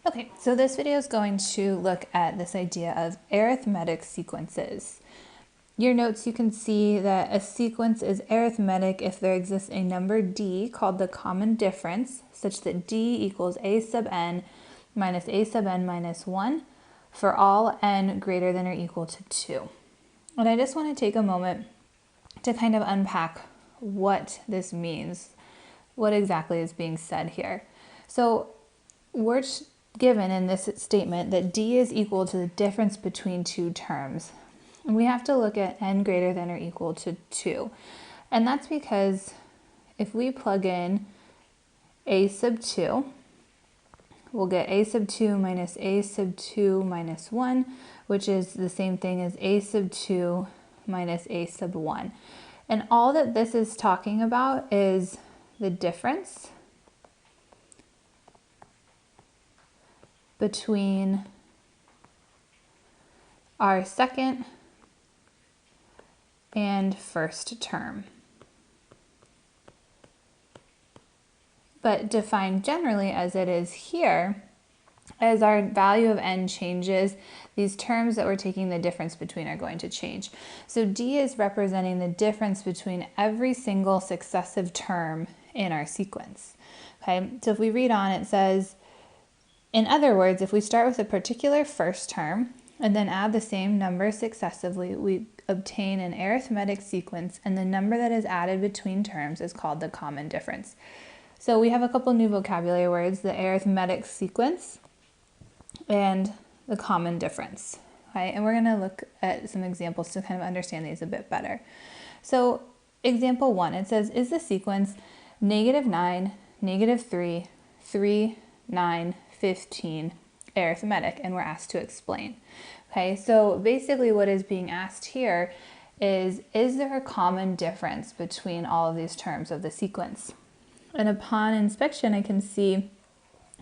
Okay, so this video is going to look at this idea of arithmetic sequences. Your notes, you can see that a sequence is arithmetic if there exists a number d called the common difference, such that d equals a sub n minus 1 for all n greater than or equal to 2. And I just want to take a moment to kind of unpack what this means, what exactly is being said here. So we're given in this statement that d is equal to the difference between two terms. And we have to look at n greater than or equal to 2. And that's because if we plug in a sub 2, we'll get a sub 2 minus a sub 2 minus 1, which is the same thing as a sub 2 minus a sub 1. And all that this is talking about is the difference between our second and first term. But defined generally as it is here, as our value of n changes, these terms that we're taking the difference between are going to change. So d is representing the difference between every single successive term in our sequence. Okay, so if we read on, it says, in other words, if we start with a particular first term and then add the same number successively, we obtain an arithmetic sequence, and the number that is added between terms is called the common difference. So we have a couple new vocabulary words, the arithmetic sequence and the common difference. Okay? And we're going to look at some examples to kind of understand these a bit better. So example 1, it says, is the sequence -9, -3, 3, 9, 15 arithmetic? And we're asked to explain. Okay, so basically what is being asked here is there a common difference between all of these terms of the sequence? And upon inspection, I can see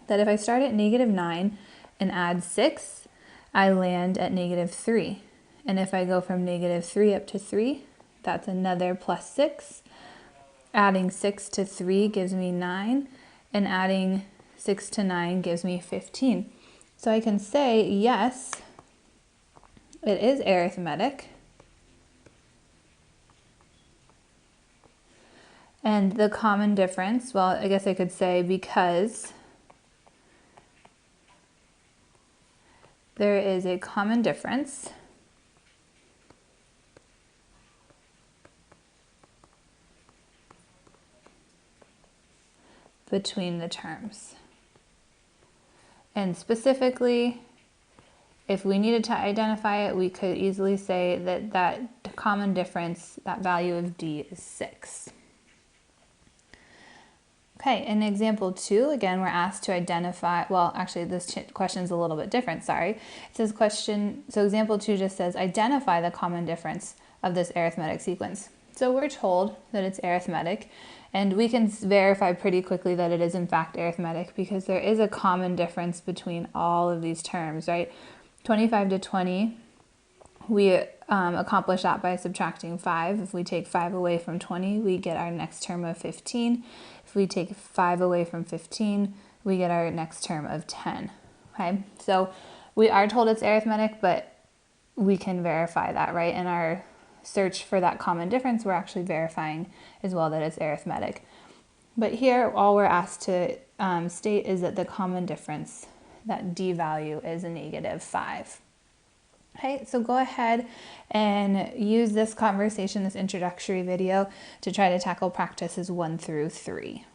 that if I start at -9 and add 6, I land at -3. And if I go from -3 up to 3, that's another plus 6. Adding 6 to 3 gives me 9, and adding 6 to 9 gives me 15. So I can say, yes, it is arithmetic. And the common difference, well, I guess I could say because there is a common difference between the terms. And specifically, if we needed to identify it, we could easily say that that common difference, that value of d is 6. Okay, in example 2, again, we're asked to identify, well, actually this question is a little bit different, sorry. It says so example 2 just says, identify the common difference of this arithmetic sequence. So we're told that it's arithmetic, and we can verify pretty quickly that it is in fact arithmetic because there is a common difference between all of these terms, right? 25 to 20, we accomplish that by subtracting 5. If we take 5 away from 20, we get our next term of 15. If we take 5 away from 15, we get our next term of 10. Okay, so we are told it's arithmetic, but we can verify that, right? In our search for that common difference, we're actually verifying as well that it's arithmetic. But here, all we're asked to state is that the common difference, that d value, is a -5. Okay, so go ahead and use this conversation, this introductory video, to try to tackle practices 1 through 3.